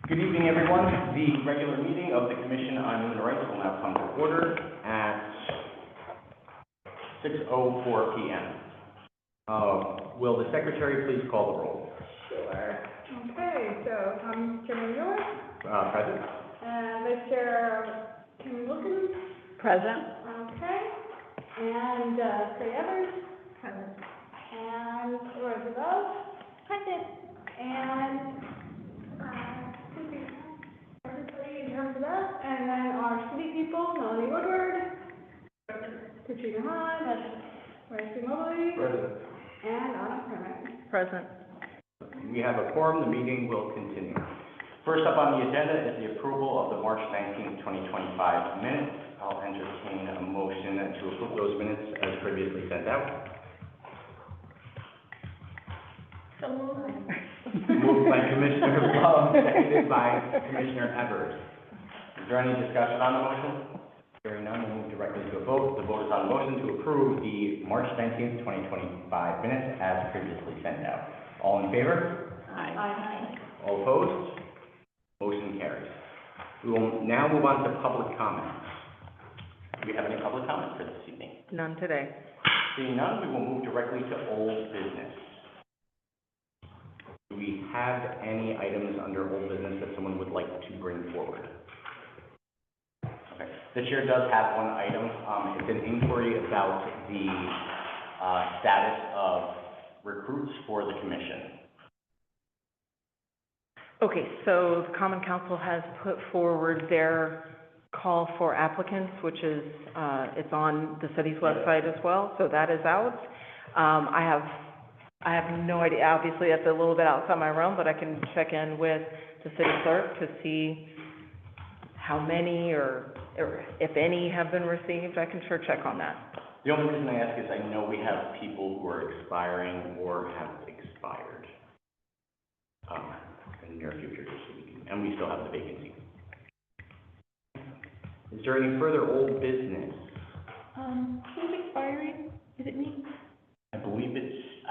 Good evening, everyone. The regular meeting of the Commission on Human Rights will now come to order at 6:04 p.m. Will the secretary please call the roll? Sure. Okay, so Chairman Mueller? Present. Vice Chair Kim Wilkins? Present. Okay. And Craig Evers? Present. And Rosie Love? Present. And everybody in terms of that. And then our city people, Melanie Woodward? Present. Katrina Hahn? Royce Mobley? Present. And Anna Kermit? Present. We have a quorum. The meeting will continue. First up on the agenda is the approval of the March 19th, 2025 minutes. I'll entertain a motion to approve those minutes as previously sent out. So moved. Moved by Commissioner Love, seconded by Commissioner Evers. Is there any discussion on the motion? Hearing none, we'll move directly to a vote. The vote is on the motion to approve the March 19th, 2025 minutes as previously sent out. All in favor? Aye. All opposed? Motion carries. We will now move on to public comments. Do we have any public comments for this evening? None today. Seeing none, we will move directly to old business. Do we have any items under old business that someone would like to bring forward? Okay. The chair does have one item. It's an inquiry about the status of recruits for the commission. Okay, so the Common Council has put forward their call for applicants, which is, it's on the city's website as well, so that is out. I have no idea, obviously that's a little bit outside my realm, but I can check in with the city clerk to see how many or if any have been received. I can sure check on that. The only reason I ask is I know we have people who are expiring or have expired in the near future, and we still have the vacancy. Is there any further old business? Who's expiring? Is it me? I believe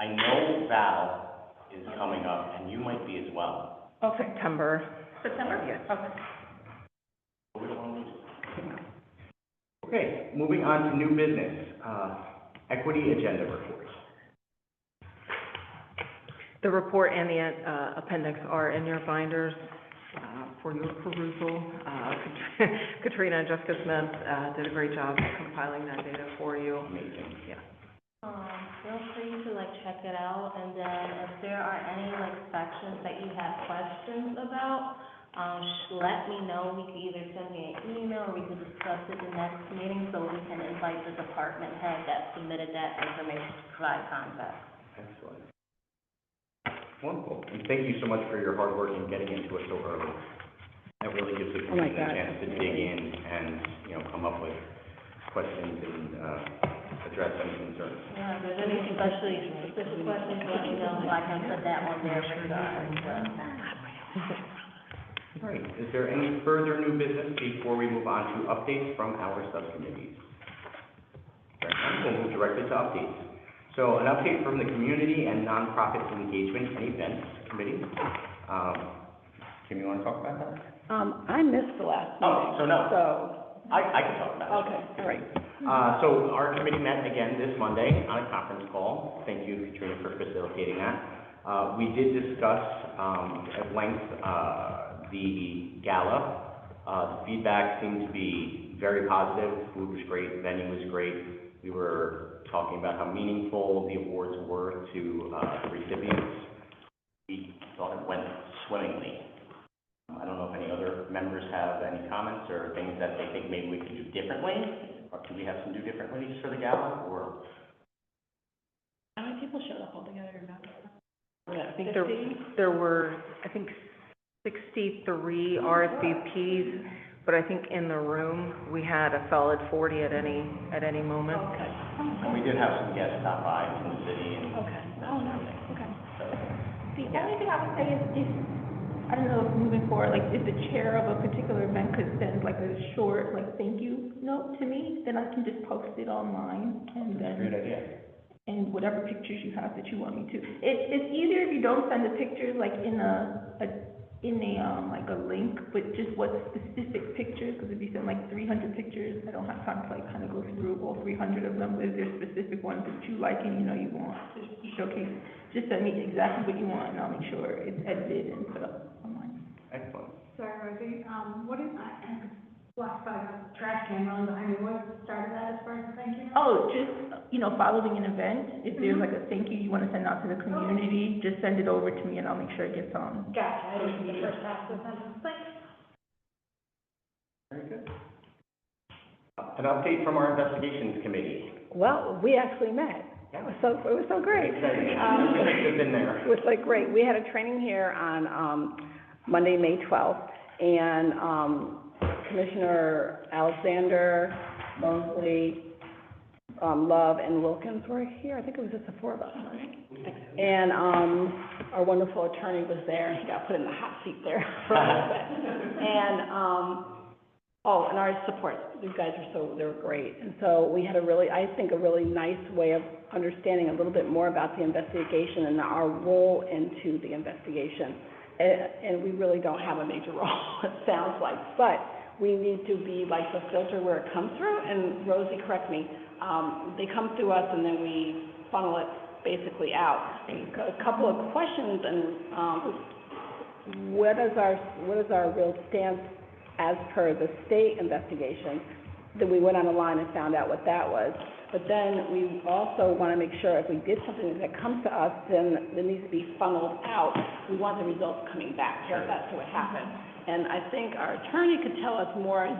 I know Val is coming up, and you might be as well. Okay. September. September? Yes. Okay. We don't want to lose it. Okay, moving on to new business. Equity agenda report. The report and the appendix are in your binders for your perusal. Katrina and Jessica Smith did a great job compiling that data for you. Amazing. Yeah. Feel free to check it out, and then if there are any sections that you have questions about, let me know. We could either send me an email or we could discuss it the next meeting so we can invite the department head that submitted that information to provide contact. Excellent. Wonderful. And thank you so much for your hard work in getting into it so early. That really gives the commission a chance to dig in and, come up with questions and address any concerns. Yeah, if there's any specific questions, let me know. I can put that on their radar as well. All right. Is there any further new business before we move on to updates from our subcommittees? We'll move directly to updates. So an update from the Community and Nonprofit Engagement and Events Committee. Kim, you want to talk about that? I missed the last meeting. Oh, so no. So, I can talk about it. okay, all right. So our committee met again this Monday on a conference call. Thank you, Katrina, for facilitating that. We did discuss at length the gala. The feedback seemed to be very positive. Food was great, venue was great. We were talking about how meaningful the awards were to the recipients. We thought it went swimmingly. I don't know if any other members have any comments or things that they think maybe we could do differently. Or do we have some do differently for the gala, or? How many people showed up altogether? Yeah, I think there were, 63 RSVPs, but I think in the room, we had a solid 40 at any moment. Okay. And we did have some guests stop by from the city and. Okay. that sort of thing. Okay. So, The only thing I would say is if, I don't know, if moving forward, if the chair of a particular event could send a short, thank you note to me, then I can just post it online and that's a then. great idea. And whatever pictures you have that you want me to. It's easier if you don't send the pictures in a in a, like a link, but just what specific pictures, because if you send like 300 pictures, I don't have time to like kind of go through all 300 of them. Is there specific ones that you like and you know you want to showcase? Just send me exactly what you want and I'll make sure it's edited and put up online. Excellent. Sorry, Rosie, what is, I walked by the trash can run, I mean, what started that as far as the thank you? Oh, just, you know, following an event, if there's like a thank you want to send out to the community, just send it over to me and I'll make sure it gets on. Gotcha, I didn't see the first half of the sentence, thanks. Very good. An update from our investigations committee. Well, we actually met. It was so great. Exciting. You've been there. It was like great. We had a training here on, Monday, May 12th, and, Commissioner Alexander, Mosley, Love, and Wilkins were here. I think it was just the four of us, right? And, our wonderful attorney was there, and he got put in the hot seat there for a little bit. And, oh, and our support, these guys they were great. And so we had I think, a really nice way of understanding a little bit more about the investigation and our role into the investigation. And we really don't have a major role, it sounds like, but we need to be like the filter where it comes through. And Rosie, correct me, they come through us and then we funnel it basically out. A couple of questions, and what is our real stance as per the state investigation? Then we went on the line and found out what that was. But then we also want to make sure if we did something that comes to us, then it needs to be funneled out. We want the results coming back. Sure. That's what happened. And I think our attorney could tell us more.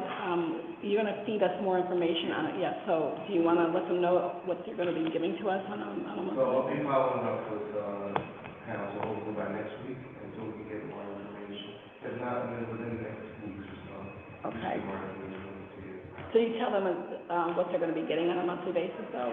You're going to feed us more information on it. Yeah, so do you want to let them know what you're going to be giving to us on a monthly? So I'll be following up with, council hopefully by next week, until we can get more information. If not, then within the next week or so. Okay. More information to you. So you tell them what they're going to be getting on a monthly basis, though?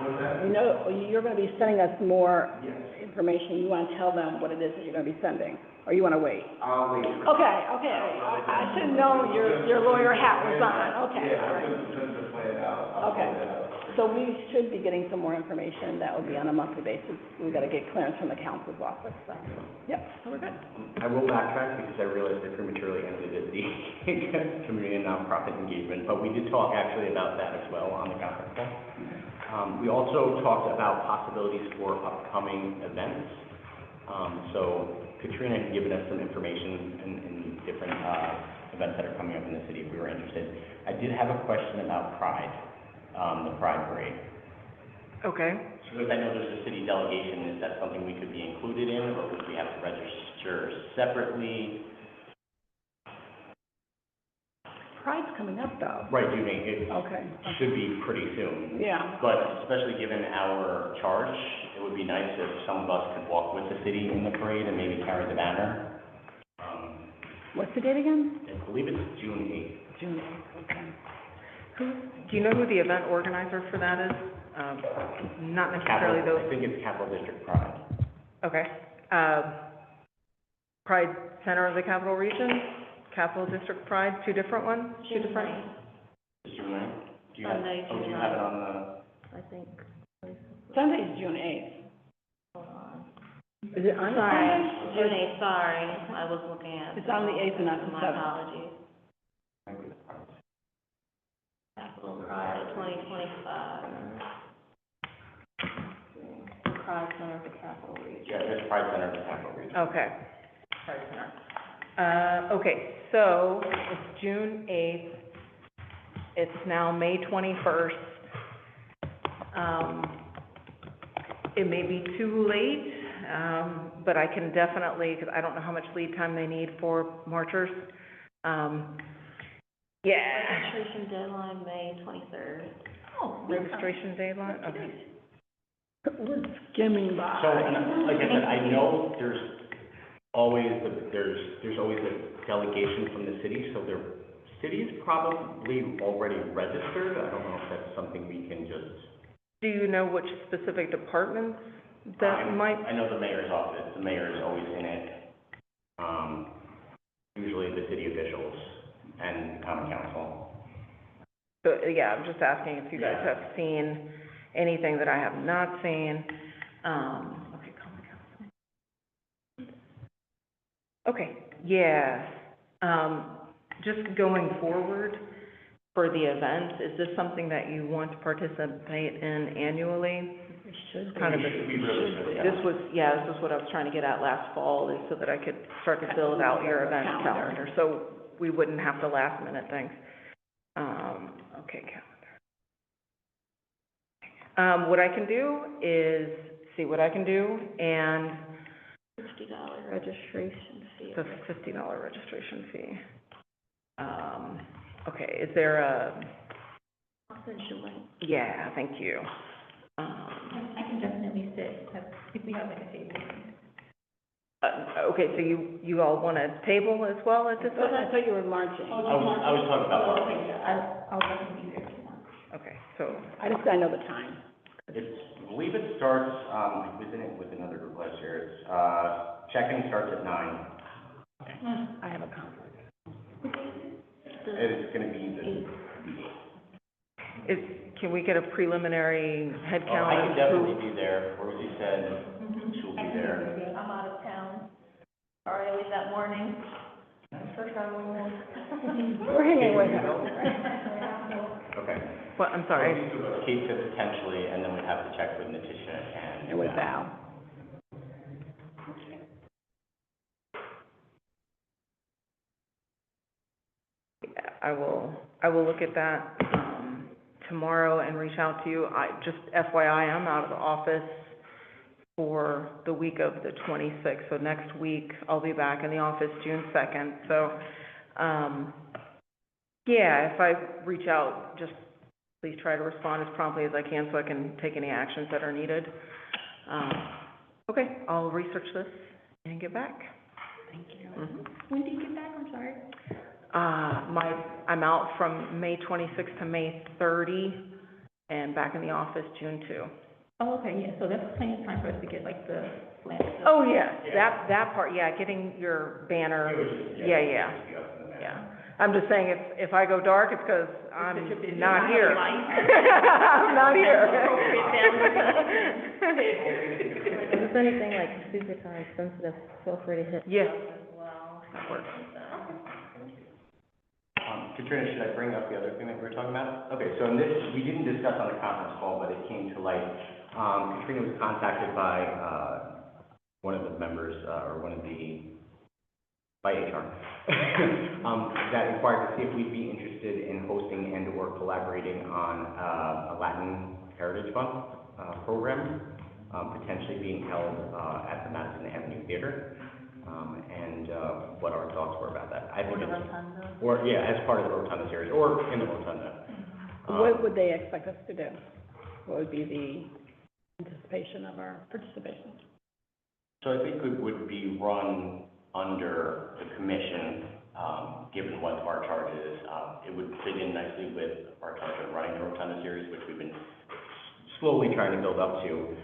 What's that? You know, you're going to be sending us more Yes, information. You want to tell them what it is that you're going to be sending, or you want to wait? I'll wait. Okay. I should have known your lawyer hat was on. Okay, all right. Just to play it out. I'll Okay. play it out. So we should be getting some more information. That will be on a monthly basis. We've got to get clearance from the council's office, so, yep, so we're good. I will backtrack because I realized I prematurely ended at the community and nonprofit engagement, but we did talk actually about that as well on the conference call. We also talked about possibilities for upcoming events. So Katrina had given us some information in different, events that are coming up in the city if we were interested. I did have a question about Pride, the Pride Parade. Okay. So because I know there's a city delegation, is that something we could be included in, or would we have to register separately? Pride's coming up, though. Right, June 8th, it Okay. should be pretty soon. Yeah. But especially given our charge, it would be nice if some of us could walk with the city in the parade and maybe carry the banner. What's the date again? I believe it's June 8th. June 8th, okay. Do you know who the event organizer for that is? Not necessarily Capital, I those, think it's Capital District Pride. okay. Pride Center of the Capital Region, Capital District Pride, two different ones? Two different? Is June 9th? Do you have, Sunday, do June you have it 9th. on the? I think. Sunday's June 8th. Hold on. Is it on Sorry, Sunday? June 8th, sorry, I was looking at. It's on the 8th and not the My 7th. apologies. Capital Pride 2025. Pride Center of the Capital Region. Yeah, there's Pride Center of the Capital Region. Okay. Pride Center. Okay, so it's June 8th. It's now May 21st. It may be too late, but I can definitely, because I don't know how much lead time they need for marchers. Yeah. Registration deadline, May 23rd. Oh, Registration deadline, okay. We're skimming by. So, and like I said, I know there's always a delegation from the city, so their city is probably already registered. I don't know if that's something we can just. Do you know which specific departments that might? I know the mayor's office, the mayor is always in it. Usually the city officials and common council. So, yeah, I'm just asking if you guys Yeah. have seen anything that I have not seen. Okay, common council. Okay, yeah. Just going forward for the events, is this something that you want to participate in annually? We should. Kind of, We really should, yeah. this was what I was trying to get at last fall, is so that I could start to build out your event calendar, so we wouldn't have to last minute things. Okay, calendar. What I can do is see what I can do, and $50 registration fee. the $50 registration fee. Okay, is there a, I'll send you a link. yeah, thank you. I can definitely sit, if we have like a table. Okay, so you all want a table as well at this I event? thought you were marching. I was talking about Okay, yeah, I'll definitely be there tomorrow. Okay, so, I just gotta know the time. I believe it starts, within it with another group last year, it's, check-in starts at 9. I have a conflict. It's gonna be can we get a preliminary head I count can of definitely who? be there, Rosie said she'll be there. I'm out of town. Sorry, I leave that morning. For traveling one. We're hanging with her. Okay. What, I'm sorry, Kate said potentially, and then we'd have to check with Natisha And with Val. I will look at that, tomorrow and reach out to you. Just FYI, I'm out of the office for the week of the 26th, so next week I'll be back in the office June 2nd, so, yeah, if I reach out, just please try to respond as promptly as I can so I can take any actions that are needed. Okay, I'll research this and get back. Thank you. Mhm. When do you get back, I'm sorry? I'm out from May 26th to May 30, and back in the office June 2. Oh, okay, yeah, so that's plenty of time for us to get like the flags. Oh, yeah, that part, yeah, getting your banner, yeah. I'm just saying, if I go dark, it's because I'm not here. I'm not here. If there's anything like super time sensitive, feel free to hit Yes, as well. that works. Katrina, should I bring up the other thing that we were talking about? Okay, so in this, we didn't discuss on the conference call, but it came to light. Katrina was contacted by, one of the members, by HR, that inquired to see if we'd be interested in hosting and or collaborating on, a Latin Heritage Month, program, potentially being held, at the Madison Avenue Theater. And what our thoughts were about that. I think it's, or, yeah, as part of the Rotunda series, or in the Rotunda. What would they expect us to do? What would be the anticipation of our participation? So I think it would be run under the commission, given what our charge is. It would fit in nicely with our charge of running the Rotunda series, which we've been slowly trying to build up to.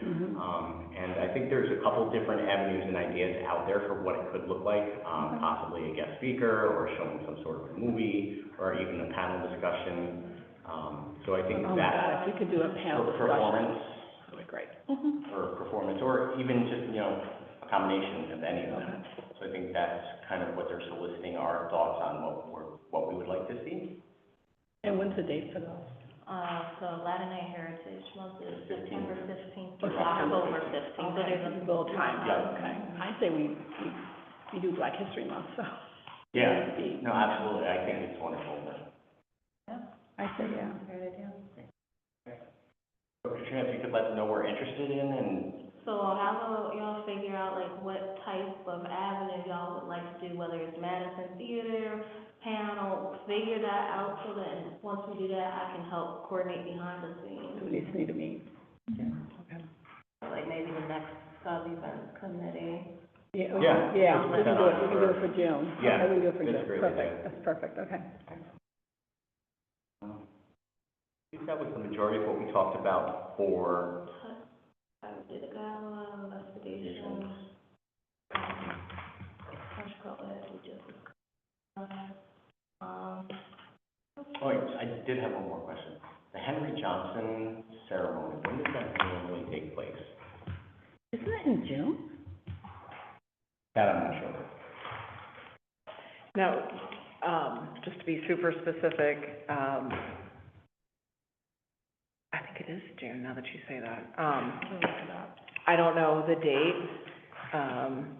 And I think there's a couple different avenues and ideas out there for what it could look like, possibly a guest speaker, or showing some sort of movie, or even a panel discussion. So I think Oh my God, if you could do a panel for discussion, performance, that would be great. or performance, or even just, a combination of any of them. So I think that's kind of what they're soliciting our thoughts on what we would like to see. And when's the date for those? So Latin Heritage Month is 15th. September 15th Oh, to October 15th, so there's a little time, Yeah. okay. I say we do Black History Month, so. Yeah, no, absolutely, I think it's wonderful. I say, yeah. Katrina, if you could let them know we're interested in, and So how about y'all figure out like what type of avenue y'all would like to do, whether it's Madison Theater, panel, figure that out so that once we do that, I can help coordinate behind the scenes. We just need to meet. Okay. Like maybe the next sub-event committee. Yeah. Yeah, we can do it for June. Yeah, Okay, we can do it for that's June, great, perfect, yeah. that's perfect, okay. I think that was the majority of what we talked about for, I did a gala, investigation. I should call it, we just, oh, wait, I did have one more question. The Henry Johnson ceremony, when does that normally take place? Isn't that in June? That I'm not sure. Now, just to be super specific, I think it is June, now that you say that. I don't know the date,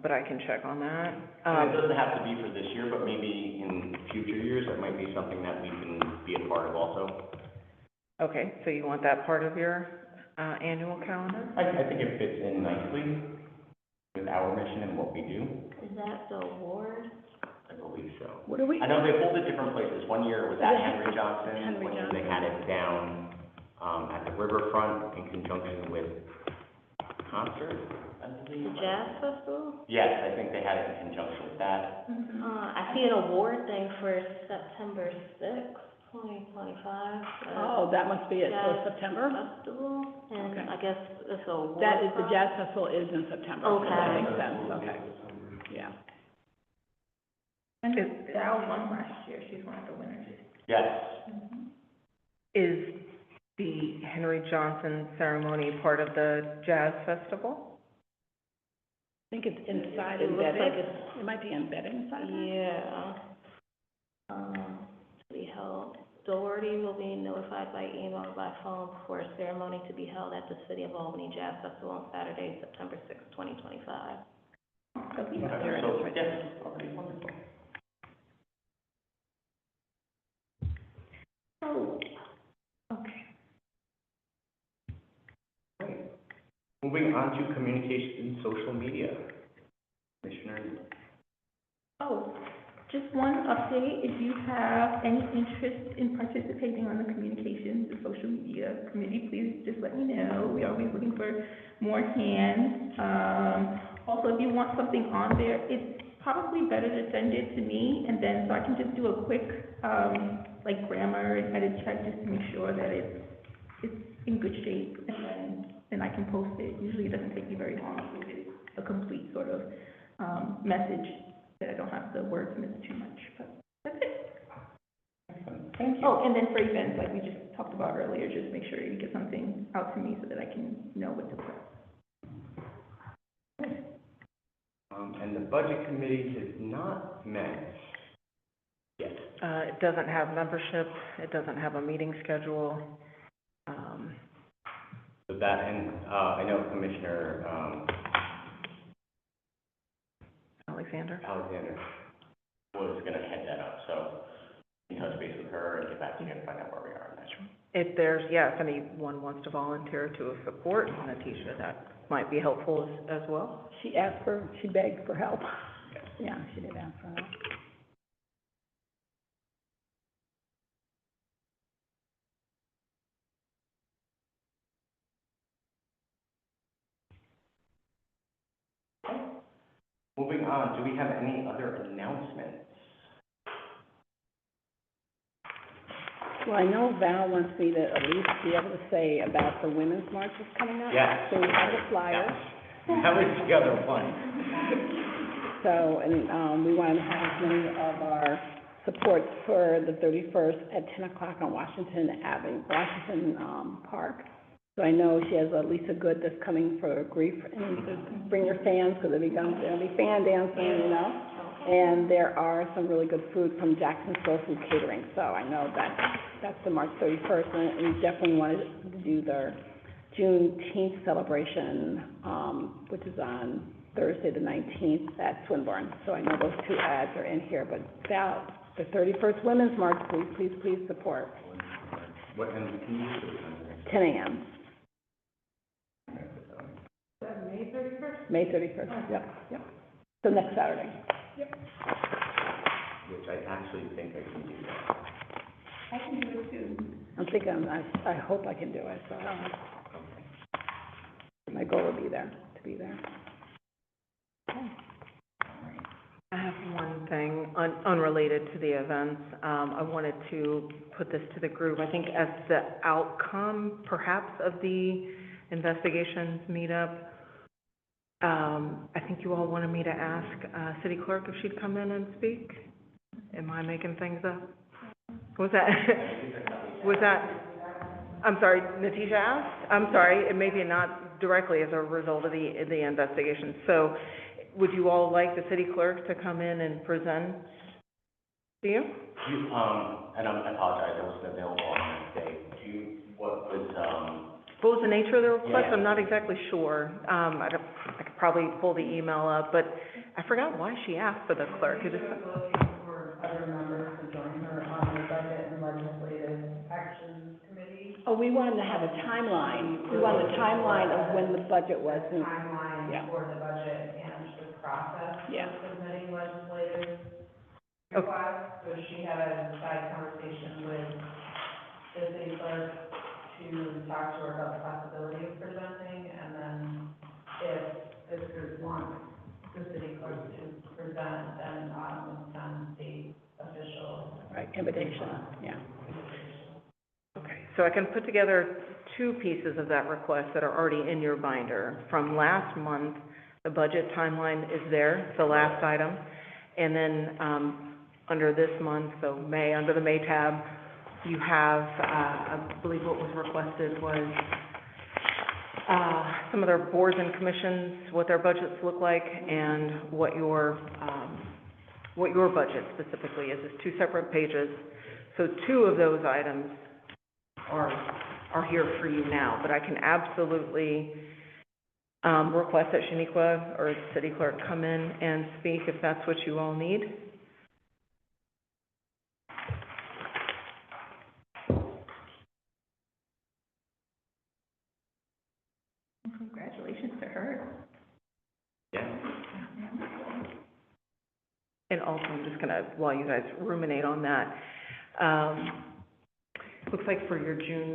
but I can check on that. And it doesn't have to be for this year, but maybe in future years, that might be something that we can be a part of also. Okay, so you want that part of your, annual calendar? I think it fits in nicely with our mission and what we do. Is that the award? I believe so. What do we? I know they hold it different places. One year it was at Yeah. Henry Johnson. Henry One year they had it down, at the riverfront in conjunction with concert, I The believe. Jazz Festival? Yes, I think they had it in conjunction with that. I see an award thing for September sixth, 2025. Oh, that must be it, so Jazz September? Festival, and Okay. I guess it's a award. That is, the process. Jazz Festival is in September, so that Okay. makes sense, okay, yeah. And Val won last year, she's one of the winners. Yes. Is the Henry Johnson ceremony part of the Jazz Festival? I think it's inside It looks embedded. like it's- It might be embedded inside there. Yeah. To be held, Doherty will be notified by email or by phone before a ceremony to be held at the City of Albany Jazz Festival on Saturday, September sixth, 2025. Okay, There it so, is right yes, there. okay, wonderful. Oh, okay. Great. Moving on to communication and social media. Commissioner, Oh, just one update, if you have any interest in participating on the communications and social media committee, please just let me know. We're always looking for more hands. Also, if you want something on there, it's probably better to send it to me, and then, so I can just do a quick, like grammar and edit check, just to make sure that it's in good shape, and then I can post it. Usually it doesn't take me very long to get a complete sort of, message, that I don't have the wordsmith too much, but that's it. thank you. Oh, and then for events, like we just talked about earlier, just make sure you get something out to me so that I can know what to put. And the budget committee has not met yet. It doesn't have membership, it doesn't have a meeting schedule. So that, and, I know Commissioner, Alexander? Alexander was gonna head that up, so you touch base with her and get back to you and find out where we are on that. If there's, yeah, if anyone wants to volunteer to support Natisha, that might be helpful as well. She begged for help. Yeah, she did ask for help. Moving on, do we have any other announcements? Well, I know Val wants me to at least be able to say about the Women's March that's coming up. Yes. So we have the flyers. That was the other one. So, and, we want to have as many of our supports for the 31st at 10 o'clock on Washington Park. So I know she has a Lisa Good that's coming for grief, and so bring your fans, because there'll be fan dancing, you know? And there are some really good food from Jackson Soul Food Catering, so I know that's the March 31st, and we definitely wanted to do their Juneteenth celebration, which is on Thursday, the 19th, at Swinburne. So I know those two ads are in here, but Val, the 31st Women's March, please support. What, and can you do it? 10 a.m. May 31st? May 31st, yep. So next Saturday. Which I actually think I can do that. I can do it too. I'm thinking, I hope I can do it, so, my goal would be to be there. I have one thing unrelated to the events. I wanted to put this to the group. I think as the outcome, perhaps, of the investigations meetup, I think you all wanted me to ask, City Clerk if she'd come in and speak. Am I making things up? Was that, I'm sorry, Natisha asked? I'm sorry, it may be not directly as a result of the investigation. So, would you all like the city clerk to come in and present Do you? And I apologize, I wasn't available on that day. What What was the nature of the request? Yeah. I'm not exactly sure. I could probably pull the email up, but I forgot why she asked for the clerk. It just, for other members to join her on the budget and legislative action committee. Oh, we wanted to have a timeline. We wanted a timeline of when the budget was. The timeline Yeah. for the budget and the process Yeah. of submitting legislative Okay. requests. So she had a side conversation with the city clerk to talk to her about the possibility of presenting, and then if this group wants the city clerk to present, then we'll send the official Right, invitation, yeah. invitation. okay, so I can put together two pieces of that request that are already in your binder. From last month, the budget timeline is there, the last item. And then, under this month, so May, under the May tab, you have, I believe what was requested was, some of their boards and commissions, what their budgets look like, and what your budget specifically is. It's two separate pages. So two of those items are here for you now, but I can absolutely, request that Shaniqua or the city clerk come in and speak if that's what you all need. Congratulations to her. Yeah. And also, I'm just gonna, while you guys ruminate on that, looks like for your June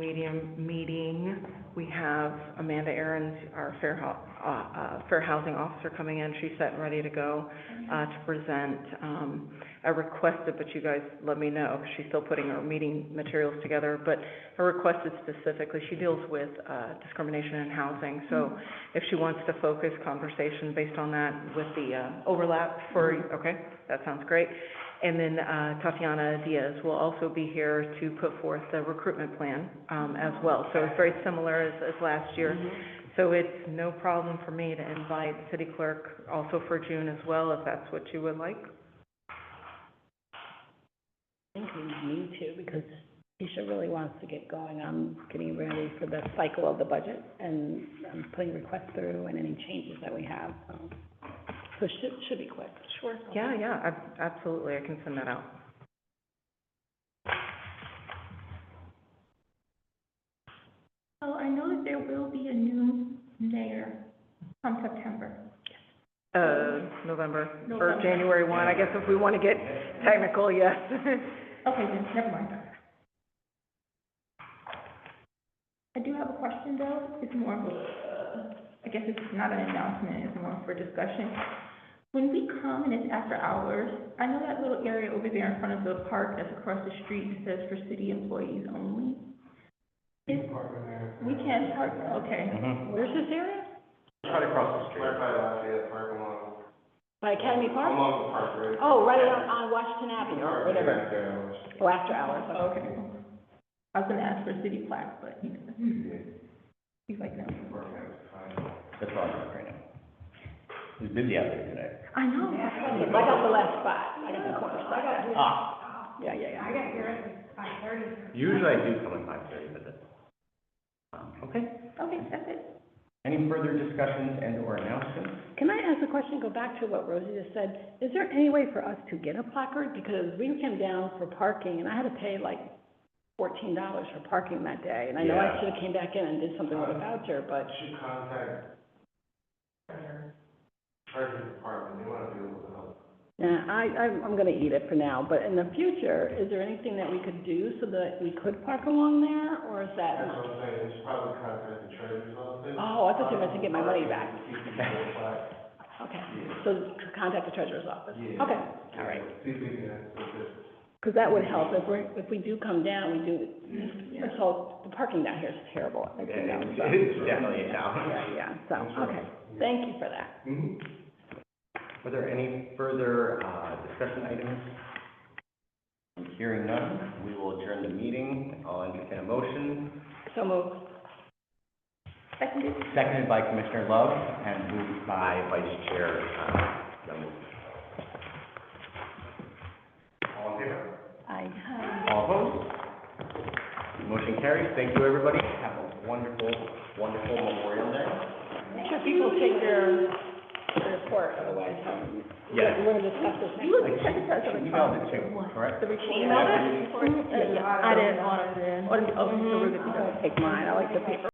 meeting, we have Amanda Aarons, our fair housing officer, coming in. She's set and ready to go, to present. I requested, but you guys let me know, 'cause she's still putting her meeting materials together, but I requested specifically, she deals with, discrimination in housing, so if she wants to focus conversation based on that with the, overlap for, okay, that sounds great. And then, Tatiana Diaz will also be here to put forth the recruitment plan, as well. So it's very similar as last year. So it's no problem for me to invite city clerk also for June as well, if that's what you would like. I think we need to, because Keisha really wants to get going on getting ready for the cycle of the budget and putting requests through and any changes that we have, so. So it should be quick. Sure. Yeah, absolutely, I can send that out. So I know that there will be a new mayor come September. November, or November. January 1, I guess if we want to get technical, yes. Okay, then, never mind. I do have a question though, it's more of a, I guess it's not an announcement, it's more for discussion. When we come and it's after hours, I know that little area over there in front of the park that's across the street that says for city employees only. We can park, okay. Mm-hmm. Where's this area? Right across the street. Right by Lafayette Park along, By Academy Park? along the park, right? Oh, right on Washington Avenue, or whatever. Back there, Oh, after hours, Okay. I was gonna ask for a city plaque, but he's like, no. That's all I'm right now. It's busy out there today. I know. I got the left spot, I got the corner spot. Yeah. I got here at 5:30. Usually I do come at 5:30, but that's, okay. Okay, that's it. Any further discussions and or announcements? Can I ask a question, go back to what Rosie just said? Is there any way for us to get a placard? Because we came down for parking, and I had to pay like $14 for parking that day. And I know I Yeah. should have came back in and did something with a voucher, but, Should contact treasurer's department, they wanna be able to help. yeah, I'm gonna eat it for now. But in the future, is there anything that we could do so that we could park along there, or is that? That's what I'm saying, they should probably contact the treasurer's office. Oh, I thought you meant to get my money back. Okay, Yeah. so to contact the treasurer's office? Yeah. Okay, all right. See if we can assist. Because that would help, if we do come down, we do, so the parking down here is terrible, as you know, so. It's definitely a challenge. Yeah, so, okay, thank you for that. Mm-hmm. Were there any further, discussion items? Hearing none, we will adjourn the meeting. I'll entertain a motion. So moved. Seconded. Seconded by Commissioner Love and moved by Vice Chair, Young. All in favor? carries. Thank you, everybody. Have a wonderful, wonderful Memorial Day. Make sure people take their report, otherwise, Yes. we're gonna discuss this next You week. sent it to us She on the emailed it too, correct? The report. Emailed it? Yeah, I didn't want to, so we're good to go. Take mine, I like the paper.